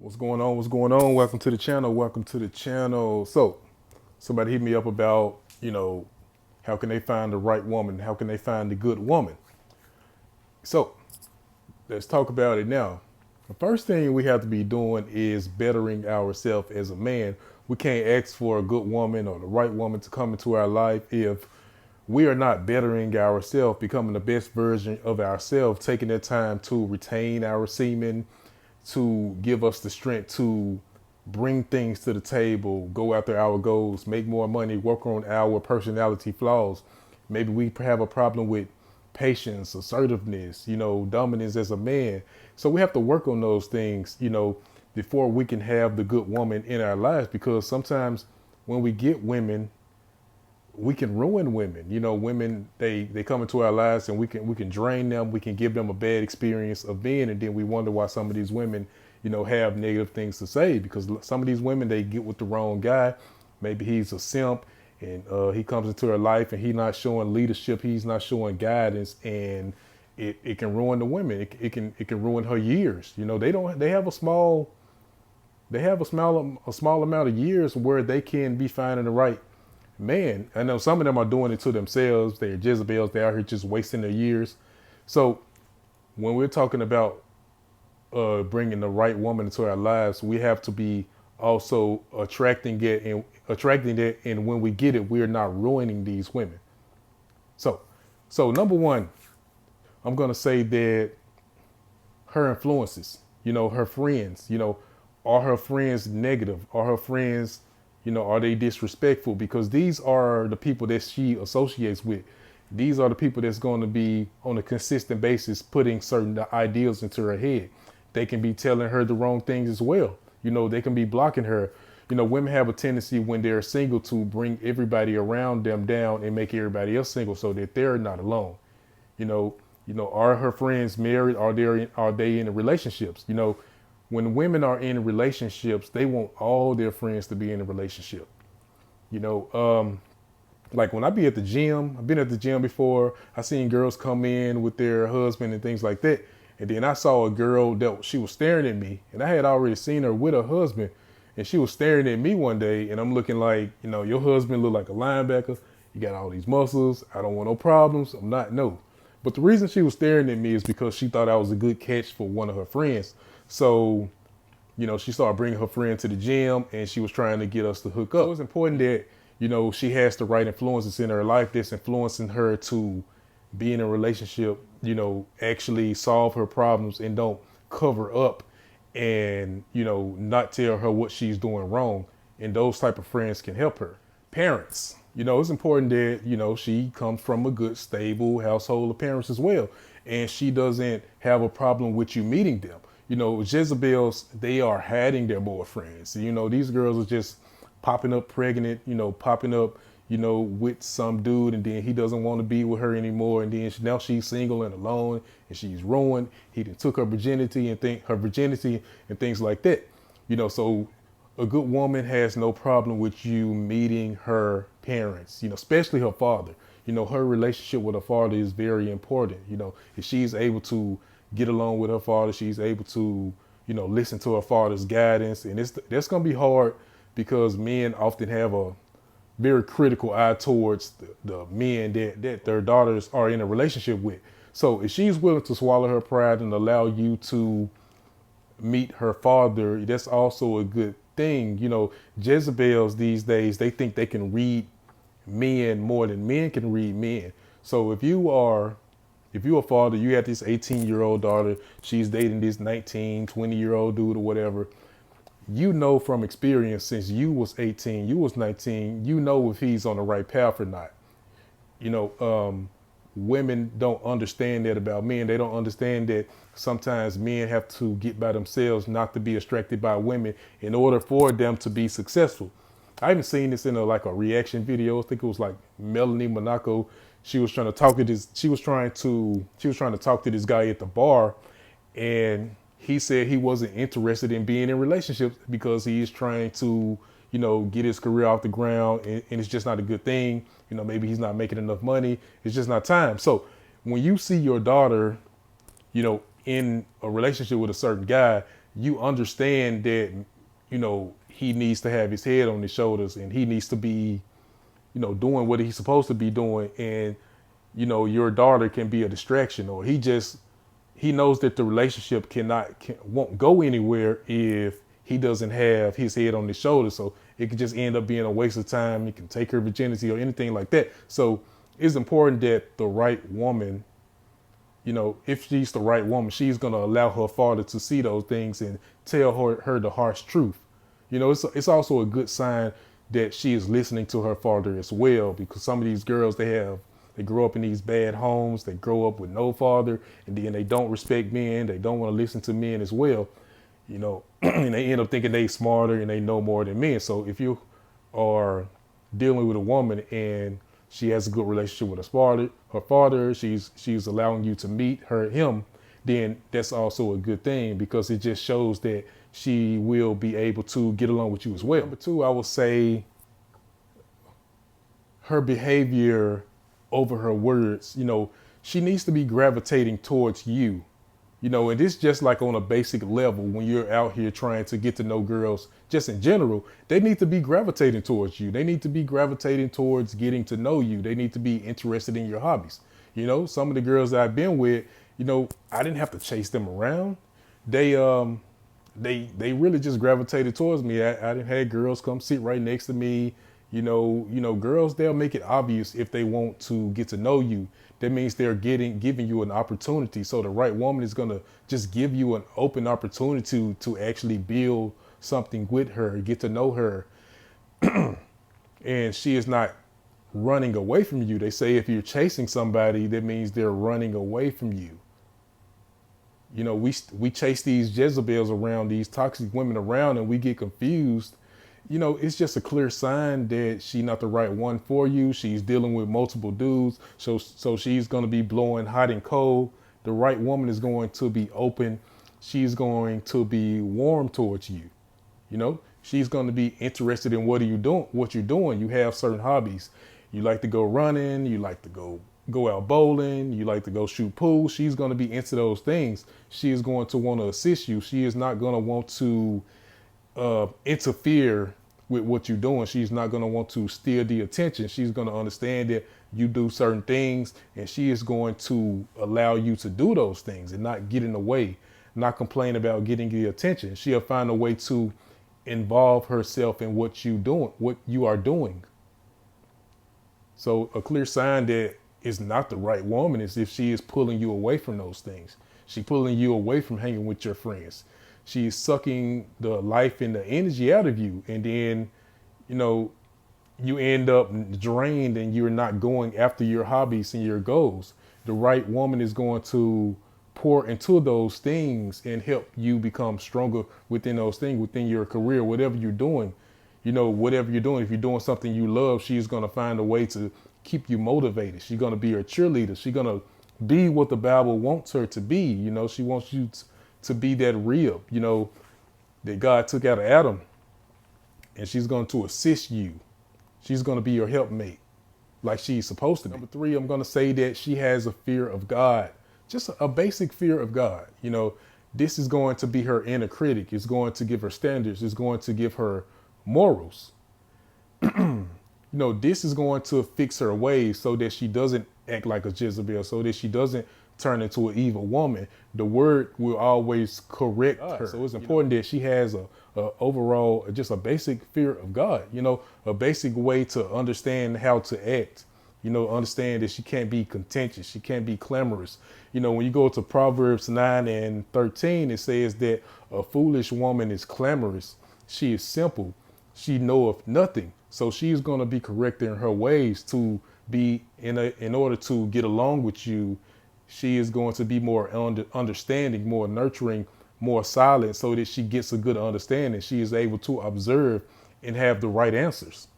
What's going on? What's going on? Welcome to the channel. Welcome to the channel. So, somebody hit me up about, how can they find the right woman? How can they find the good woman? So, let's talk about it now. The first thing we have to be doing is bettering ourselves as a man. We can't ask for a good woman or the right woman to come into our life if we are not bettering ourselves, becoming the best version of ourselves, taking the time to retain our semen, to give us the strength to bring things to the table, go after our goals, make more money, work on our personality flaws. Maybe we have a problem with patience, assertiveness, dominance as a man. So we have to work on those things, before we can have the good woman in our lives, because sometimes when we get women, we can ruin women. Women, they come into our lives and we can drain them. We can give them a bad experience of being, and then we wonder why some of these women, have negative things to say, because some of these women, they get with the wrong guy. Maybe he's a simp, and he comes into her life and he's not showing leadership. He's not showing guidance, and it can ruin the women. It can ruin her years. They have a small amount of years where they can be finding the right man. I know some of them are doing it to themselves. They're Jezebels. They're out here just wasting their years. So when we're talking about bringing the right woman into our lives, we have to be also attracting it. And when we get it, we're not ruining these women. So, so number one, I'm gonna say that her influences, her friends, are her friends negative? Are her friends, are they disrespectful? Because these are the people that she associates with. These are the people that's going to be on a consistent basis putting certain ideals into her head. They can be telling her the wrong things as well. They can be blocking her. Women have a tendency when they're single to bring everybody around them down and make everybody else single so that they're not alone. You know, are her friends married? Are they in relationships? When women are in relationships, they want all their friends to be in a relationship. You know, like when I be at the gym, I've been at the gym before. I seen girls come in with their husband and things like that. And then I saw a girl that she was staring at me, and I had already seen her with her husband, and she was staring at me one day, and I'm looking like, your husband look like a linebacker. You got all these muscles. I don't want no problems. I'm not, no. But the reason she was staring at me is because she thought I was a good catch for one of her friends. So, she started bringing her friend to the gym, and she was trying to get us to hook up. So it's important that, she has the right influences in her life that's influencing her to be in a relationship, actually solve her problems and don't cover up and, not tell her what she's doing wrong. And those type of friends can help her. Parents, it's important that, she comes from a good, stable household of parents as well. And she doesn't have a problem with you meeting them. Jezebels, they are hiding their boyfriends. These girls are just popping up pregnant, popping up, with some dude, and then he doesn't want to be with her anymore. And then now she's single and alone, and she's ruined. He done took her virginity and things like that. So a good woman has no problem with you meeting her parents, especially her father. Her relationship with her father is very important. If she's able to get along with her father, she's able to, listen to her father's guidance. And that's going to be hard because men often have a very critical eye towards the men that their daughters are in a relationship with. So if she's willing to swallow her pride and allow you to meet her father, that's also a good thing. Jezebels these days, they think they can read men more than men can read men. So if you're a father, you have this 18-year-old daughter, she's dating this 19, 20-year-old dude or whatever, from experience, since you was 18, you was 19, if he's on the right path or not. Women don't understand that about men. They don't understand that sometimes men have to get by themselves not to be attracted by women in order for them to be successful. I even seen this in a reaction video. I think it was like Melanie Monaco. She was trying to talk to this. She was trying to talk to this guy at the bar, and he said he wasn't interested in being in relationships because he is trying to, get his career off the ground, and it's just not a good thing. Maybe he's not making enough money. It's just not time. So when you see your daughter, in a relationship with a certain guy, you understand that, he needs to have his head on his shoulders and he needs to be, doing what he's supposed to be doing. And, your daughter can be a distraction, or he knows that the relationship won't go anywhere if he doesn't have his head on his shoulders. So it could just end up being a waste of time. He can take her virginity or anything like that. So it's important that the right woman, if she's the right woman, she's going to allow her father to see those things and tell her the harsh truth. It's also a good sign that she is listening to her father as well, because some of these girls, they grow up in these bad homes. They grow up with no father, and then they don't respect men. They don't want to listen to men as well, and they end up thinking they smarter and they know more than men. So if you are dealing with a woman and she has a good relationship with her father, she's allowing you to meet him, then that's also a good thing, because it just shows that she will be able to get along with you as well. Number two, I would say her behavior over her words. She needs to be gravitating towards you. And this just like on a basic level, when you're out here trying to get to know girls, just in general, they need to be gravitating towards you. They need to be gravitating towards getting to know you. They need to be interested in your hobbies. Some of the girls that I've been with, I didn't have to chase them around. They really just gravitated towards me. I didn't have girls come sit right next to me. Girls, they'll make it obvious if they want to get to know you. That means they're giving you an opportunity. So the right woman is going to just give you an open opportunity to actually build something with her, get to know her. And she is not running away from you. They say if you're chasing somebody, that means they're running away from you. We chase these Jezebels around, these toxic women around, and we get confused. It's just a clear sign that she's not the right one for you. She's dealing with multiple dudes. So she's going to be blowing hot and cold. The right woman is going to be open. She's going to be warm towards you. She's going to be interested in what you're doing. You have certain hobbies. You like to go running. You like to go out bowling. You like to go shoot pool. She's going to be into those things. She is going to want to assist you. She is not going to want to interfere with what you're doing. She's not going to want to steal the attention. She's going to understand that you do certain things, and she is going to allow you to do those things and not get in the way, not complain about getting the attention. She'll find a way to involve herself in what you are doing. So a clear sign that is not the right woman is if she is pulling you away from those things. She's pulling you away from hanging with your friends. She's sucking the life and the energy out of you. And then, you end up drained and you're not going after your hobbies and your goals. The right woman is going to pour into those things and help you become stronger within those things, within your career, whatever you're doing. Whatever you're doing, if you're doing something you love, she's going to find a way to keep you motivated. She's going to be your cheerleader. She's going to be what the Bible wants her to be. She wants you to be that rib, that God took out of Adam, and she's going to assist you. She's going to be your helpmate like she's supposed to be. Number three, I'm going to say that she has a fear of God, just a basic fear of God. This is going to be her inner critic. It's going to give her standards. It's going to give her morals. This is going to fix her ways so that she doesn't act like a Jezebel, so that she doesn't turn into an evil woman. The word will always correct her. So it's important that she has a overall, just a basic fear of God, a basic way to understand how to act, understand that she can't be contentious. She can't be clamorous. When you go to Proverbs 9:13, it says that a foolish woman is clamorous. She is simple. She knoweth nothing. So she's going to be correct in her ways to be in order to get along with you. She is going to be more understanding, more nurturing, more silent, so that she gets a good understanding. She is able to observe and have the right answers.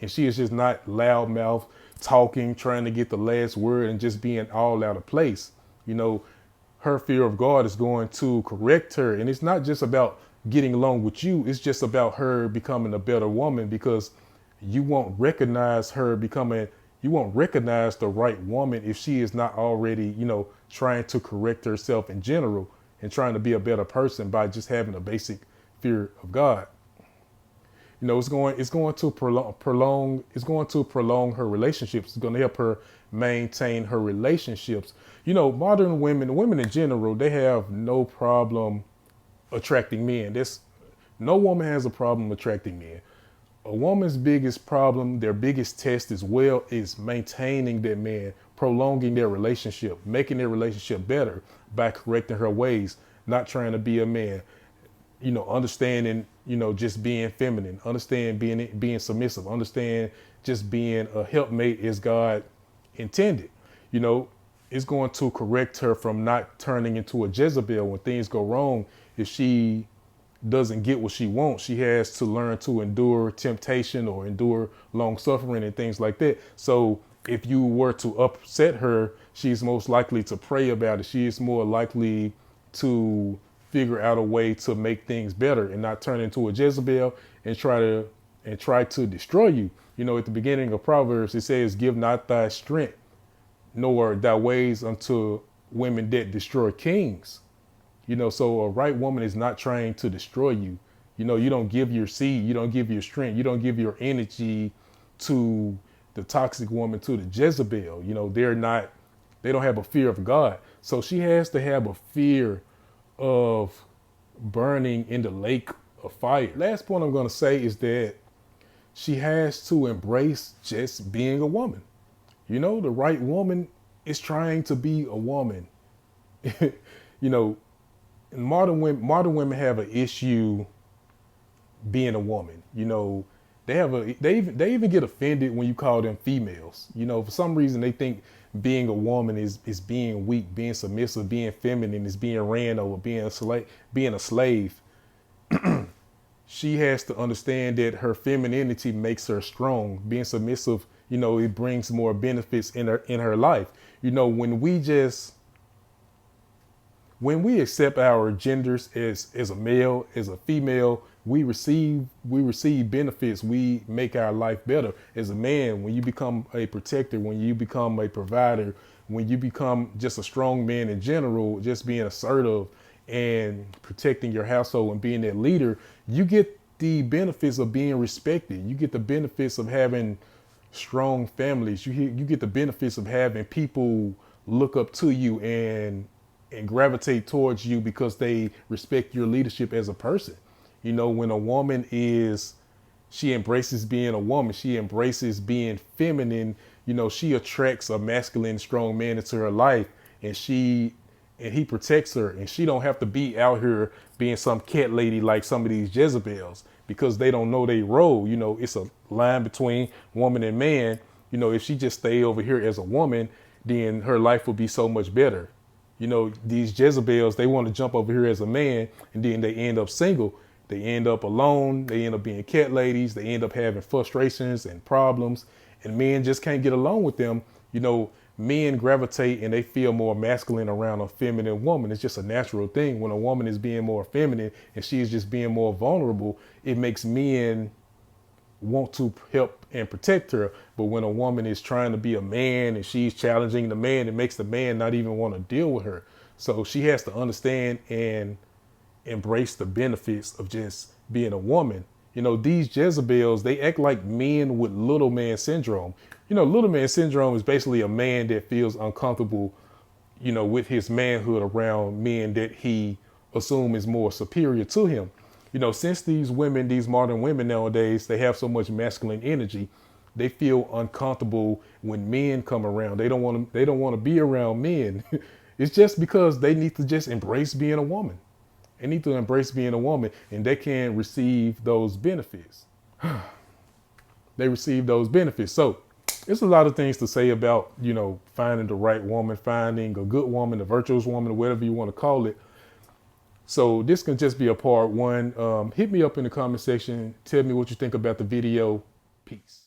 And she is just not loudmouth talking, trying to get the last word and just being all out of place. Her fear of God is going to correct her. And it's not just about getting along with you. It's just about her becoming a better woman, because you won't recognize the right woman if she is not already, trying to correct herself in general. and trying to be a better person by just having a basic fear of God. You know, it's going to prolong her relationships. It's going to help her maintain her relationships. You know, modern women in general, they have no problem attracting men. No woman has a problem attracting men. A woman's biggest problem, their biggest test as well, is maintaining that man, prolonging their relationship, making their relationship better by correcting her ways, not trying to be a man, you know, understanding, you know, just being feminine, understand being submissive, understand just being a helpmate as God intended. You know, it's going to correct her from not turning into a Jezebel when things go wrong. If she doesn't get what she wants, she has to learn to endure temptation or endure long suffering and things like that. So if you were to upset her, she's most likely to pray about it. She is more likely to figure out a way to make things better and not turn into a Jezebel and try to destroy you. You know, at the beginning of Proverbs, it says, "Give not thy strength, nor thy ways unto women that destroy kings." You know, so a right woman is not trying to destroy you. You know, you don't give your seed, you don't give your strength, you don't give your energy to the toxic woman, to the Jezebel. You know, they don't have a fear of God. So she has to have a fear of burning in the lake of fire. Last point I'm going to say is that she has to embrace just being a woman. You know, the right woman is trying to be a woman. You know, modern women have an issue being a woman. You know, they even get offended when you call them females. You know, for some reason they think being a woman is being weak, being submissive, being feminine, is being ran over, being a slave. She has to understand that her femininity makes her strong. Being submissive, you know, it brings more benefits in her life. You know, when we accept our genders as a male, as a female, we receive benefits. We make our life better. As a man, when you become a protector, when you become a provider, when you become just a strong man in general, just being assertive and protecting your household and being that leader, you get the benefits of being respected. You get the benefits of having strong families. You get the benefits of having people look up to you and gravitate towards you because they respect your leadership as a person. You know, when a woman she embraces being a woman, she embraces being feminine, you know, she attracts a masculine, strong man into her life, and he protects her, and she don't have to be out here being some cat lady like some of these Jezebels because they don't know their role. You know, it's a line between woman and man. You know, if she just stay over here as a woman, then her life will be so much better. You know, these Jezebels, they want to jump over here as a man, and then they end up single. They end up alone. They end up being cat ladies. They end up having frustrations and problems, and men just can't get along with them. You know, men gravitate and they feel more masculine around a feminine woman. It's just a natural thing. When a woman is being more feminine and she is just being more vulnerable, it makes men want to help and protect her. But when a woman is trying to be a man and she's challenging the man, it makes the man not even want to deal with her. So she has to understand and embrace the benefits of just being a woman. You know, these Jezebels, they act like men with little man syndrome. You know, little man syndrome is basically a man that feels uncomfortable, you know, with his manhood around men that he assumes is more superior to him. You know, since these modern women nowadays, they have so much masculine energy, they feel uncomfortable when men come around. They don't want to be around men. It's just because they need to just embrace being a woman. They need to embrace being a woman, and they can receive those benefits. They receive those benefits. So there's a lot of things to say about, you know, finding the right woman, finding a good woman, a virtuous woman, whatever you want to call it. So this can just be a part one. Hit me up in the comment section. Tell me what you think about the video. Peace.